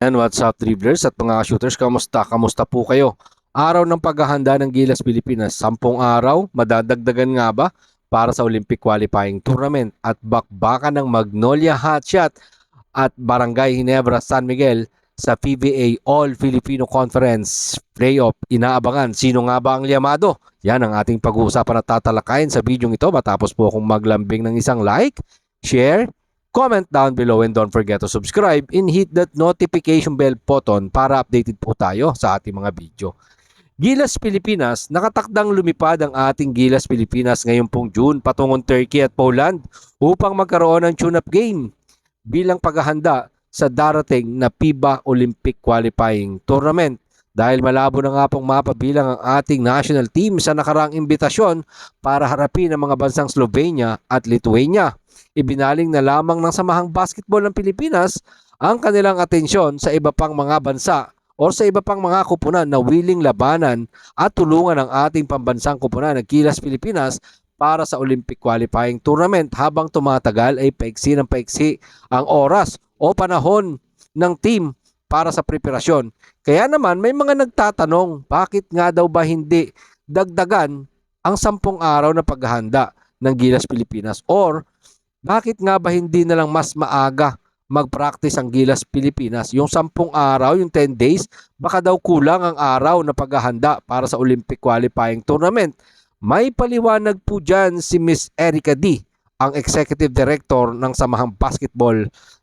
Yan, what's up dribblers at mga shooters, kamusta? Kamusta po kayo? Araw ng paghahanda ng Gilas Pilipinas, 10 araw, madadagdagan nga ba para sa Olympic Qualifying Tournament at bakbakan ng Magnolia Hotshot at Barangay Ginebra San Miguel sa PBA All Filipino Conference Playoff. Inaabangan, sino nga ba ang liyamado? Yan ang ating pag-uusapan at tatalakayin sa video ito matapos po akong maglambing ng isang like, share, comment down below and don't forget to subscribe and hit that notification bell button para updated po tayo sa ating mga video. Gilas Pilipinas, nakatakdang lumipad ang ating Gilas Pilipinas ngayong pong June patungong Turkey at Poland upang magkaroon ng tune-up game bilang paghahanda sa darating na FIBA Olympic Qualifying Tournament. Dahil malabo na nga pong mapabilang ang ating national team sa nakaraang imbitasyon para harapin ang mga bansang Slovenia at Lithuania. Ibinaling na lamang ng Samahang Basketball ng Pilipinas ang kanilang atensyon sa iba pang mga bansa o sa iba pang mga kupunan na willing labanan at tulungan ang ating pambansang kupunan ng Gilas Pilipinas para sa Olympic Qualifying Tournament. Habang tumatagal ay paiksi ng paiksi ang oras o panahon ng team para sa preparasyon. Kaya naman may mga nagtatanong, bakit nga daw ba hindi dagdagan ang 10 araw na paghahanda ng Gilas Pilipinas, or bakit nga ba hindi na lang mas maaga mag-practice ang Gilas Pilipinas? Yung 10 araw, yung 10 days, baka daw kulang ang araw na paghahanda para sa Olympic Qualifying Tournament. May paliwanag po dyan si Miss Erica D., ang Executive Director ng Samahang Basketball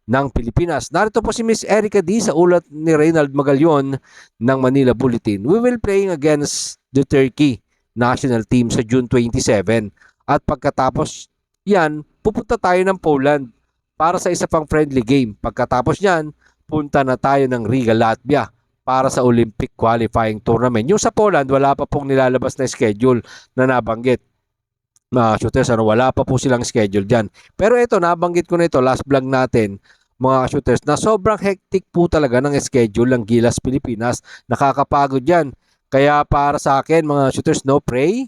ng Pilipinas. Narito po si Miss Erica D. sa ulat ni Reynald Magalyon ng Manila Bulletin. We will playing against the Turkey national team sa June 27. At pagkatapos yan, pupunta tayo ng Poland para sa isa pang friendly game. Pagkatapos yan, punta na tayo ng Riga, Latvia para sa Olympic Qualifying Tournament. Yung sa Poland, wala pa pong nilalabas na schedule na nabanggit. Mga shooters, wala pa po silang schedule dyan. Pero ito, nabanggit ko na ito, last vlog natin, mga shooters, na sobrang hectic po talaga ng schedule ng Gilas Pilipinas. Nakakapagod yan. Kaya para sa akin, mga shooters, no, pray,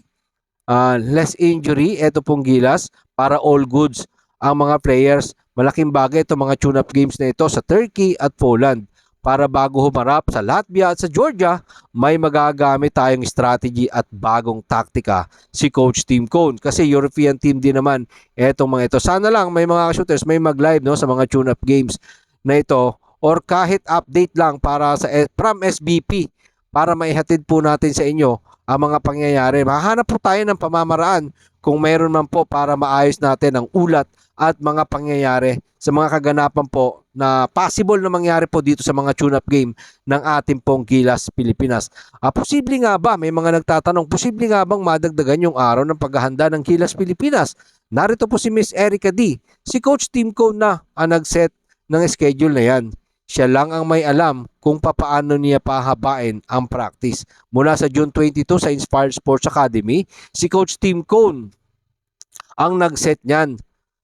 less injury, ito pong Gilas, para all goods ang mga players. Malaking bagay itong mga tune-up games na ito sa Turkey at Poland. Para bago humarap sa Latvia at sa Georgia, may magagamit tayong strategy at bagong taktika si Coach Tim Cone. Kasi European team din naman etong mga ito. Sana lang may mga shooters, may mag-live no, sa mga tune-up games na ito, or kahit update lang para sa from SBP para maihatid po natin sa inyo ang mga pangyayari. Mahanap po tayo ng pamamaraan kung mayroon man po para maayos natin ang ulat at mga pangyayari sa mga kaganapan po na possible na mangyari po dito sa mga tune-up game ng ating pong Gilas Pilipinas. Posible nga ba, may mga nagtatanong, posible nga bang madagdagan yung araw ng paghahanda ng Gilas Pilipinas? Narito po si Miss Erica D. Si Coach Tim Cone na ang nag-set ng schedule na yan. Siya lang ang may alam kung papaano niya pahabain ang practice. Mula sa June 22 sa Inspired Sports Academy, si Coach Tim Cone ang nag-set niyan.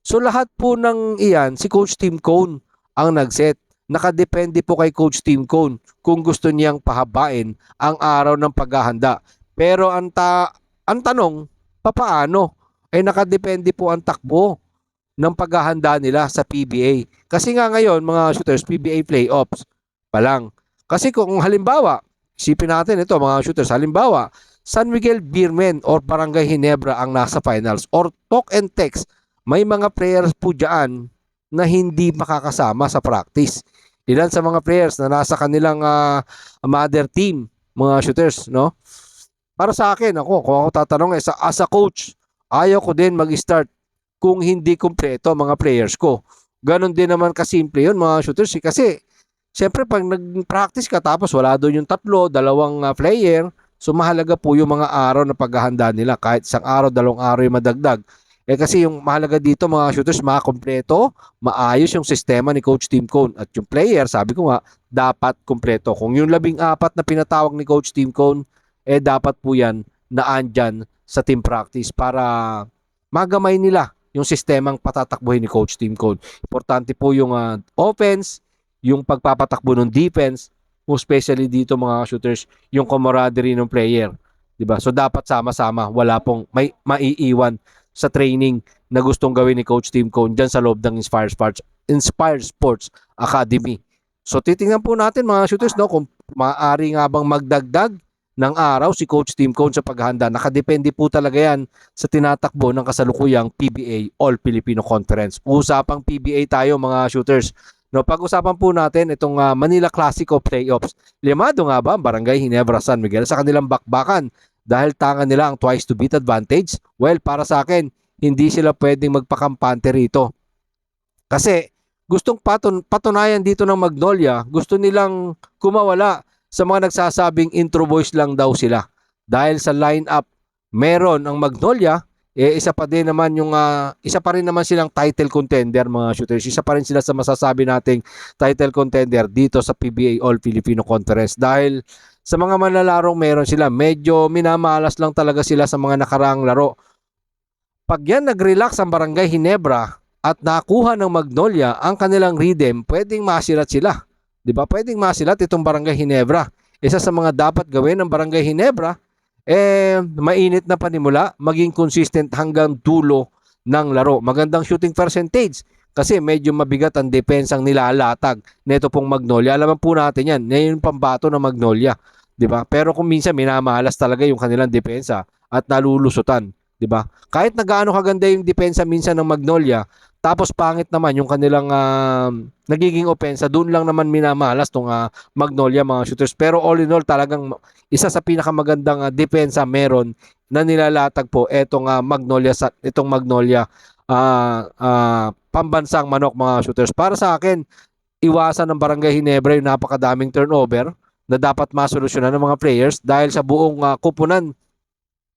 So lahat po ng iyan, si Coach Tim Cone ang nag-set. Nakadepende po kay Coach Tim Cone kung gusto niyang pahabain ang araw ng paghahanda. Pero ang tanong, papaano? Nakadepende po ang takbo ng paghahanda nila sa PBA. Kasi nga ngayon, mga shooters, PBA playoffs pa lang. Kasi kung halimbawa, isipin natin ito mga shooters, halimbawa, San Miguel Beermen or Barangay Ginebra ang nasa finals, or talk and text, may mga players po dyan na hindi makakasama sa practice. Ilan sa mga players na nasa kanilang mother team, mga shooters, no? Para sa akin, kung ako tatanong, as a coach, ayaw ko din mag-start kung hindi kumpleto mga players ko. Ganon din naman kasimple yun, mga shooters. Kasi, siyempre, pag nag-practice ka tapos wala doon yung 3, 2 player, so mahalaga po yung mga araw na paghahanda nila. Kahit 1 araw, 2 araw yung madagdag. Kasi yung mahalaga dito mga shooters, makakompleto, maayos yung sistema ni Coach Tim Cone. At yung player, sabi ko nga, dapat kompleto. Kung yung 14 na pinatawag ni Coach Tim Cone, dapat po yan naandyan sa team practice para magamay nila yung sistemang patatakbuhin ni Coach Tim Cone. Importante po yung offense, yung pagpapatakbo ng defense, especially dito mga shooters, yung camaraderie ng player. Diba? So dapat sama-sama, wala pong may maiiwan sa training na gustong gawin ni Coach Tim Cone dyan sa loob ng Inspire Sports Academy. So titingnan po natin mga shooters, no, kung maaari nga bang magdagdag ng araw si Coach Tim Cone sa paghahanda. Nakadepende po talaga yan sa tinatakbo ng kasalukuyang PBA All Filipino Conference. Usapang PBA tayo mga shooters. No, pag-usapan po natin itong Manila Classico Playoffs. Limado nga ba ang Barangay Ginebra San Miguel sa kanilang bakbakan dahil tangan nila ang twice to beat advantage? Well, para sa akin, hindi sila pwedeng magpakampante rito. Kasi gustong patunayan dito ng Magnolia, gusto nilang kumawala sa mga nagsasabing intro boys lang daw sila. Dahil sa lineup, meron ang Magnolia, isa pa rin naman silang title contender mga shooters. Isa pa rin sila sa masasabi nating title contender dito sa PBA All Filipino Conference dahil sa mga manlalarong meron sila, medyo minamalas lang talaga sila sa mga nakaraang laro. Pag yan nag-relax ang Barangay Ginebra at nakuha ng Magnolia ang kanilang rhythm, pwedeng masilat sila. 'Di ba? Pwedeng masilat itong Barangay Ginebra. Isa sa mga dapat gawin ng Barangay Ginebra mainit na panimula, maging consistent hanggang dulo ng laro. Magandang shooting percentage kasi medyo mabigat ang depensang nilalatag nito pong Magnolia. Alam po natin yan, yung pambato ng Magnolia, 'di ba? Pero kung minsan minamalas talaga yung kanilang depensa at nalulusutan, 'di ba? Kahit na gaano kaganda yung depensa minsan ng Magnolia, tapos pangit naman yung kanilang nagiging opensa, doon lang naman minamalas tong Magnolia mga shooters. Pero all in all, talagang isa sa pinakamagandang depensa meron na nilalatag po itong Magnolia pambansang manok mga shooters. Para sa akin, iwasan ng Barangay Ginebra yung napakadaming turnover na dapat masolusyonan ng mga players dahil sa buong kupunan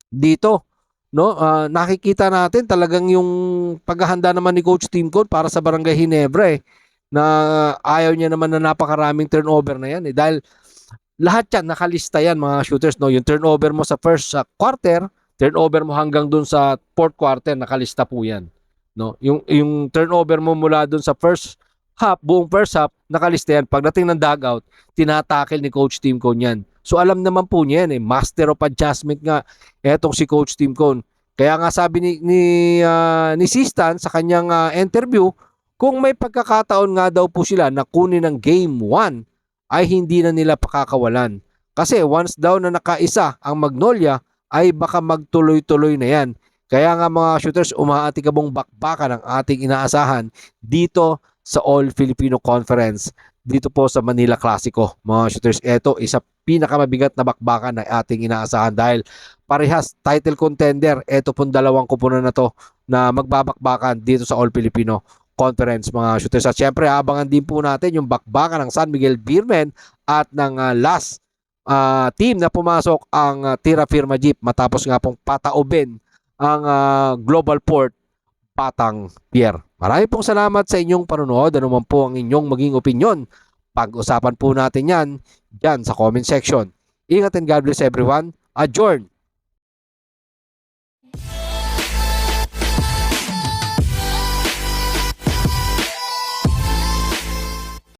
dito, no, nakikita natin talagang yung paghahanda naman ni Coach Tim Cone para sa Barangay Ginebra na ayaw niya naman na napakaraming turnover na yan dahil lahat yan nakalista yan mga shooters, no. Yung turnover mo sa first quarter, turnover mo hanggang dun sa fourth quarter, nakalista po yan, no. Yung turnover mo mula dun sa buong first half, nakalista yan. Pagdating ng dugout, tinatakil ni Coach Tim Cone yan. So alam naman po niya yan, master of adjustment nga etong si Coach Tim Cone. Kaya nga sabi ni Sistan sa kanyang interview, kung may pagkakataon nga daw po sila na kunin ng game 1, ay hindi na nila pakakawalan. Kasi once daw na nakaisa ang Magnolia, ay baka magtuloy-tuloy na yan. Kaya nga mga shooters, umaatikabong bakbakan ang ating inaasahan dito sa All Filipino Conference, dito po sa Manila Classico. Mga shooters, ito isa pinakamabigat na bakbakan na ating inaasahan dahil parehas title contender. Ito pong dalawang kupunan na to na magbabakbakan dito sa All Filipino Conference mga shooters. At syempre, abangan din po natin yung bakbakan ng San Miguel Beermen at ng last team na pumasok ang Tira Firma Jeep matapos nga pong pataobin ang Global Port Patang Pier. Marami pong salamat sa inyong panonood. Ano man po ang inyong maging opinion, pag-usapan po natin yan dyan sa comment section. Ingat and God bless everyone. Adjourn.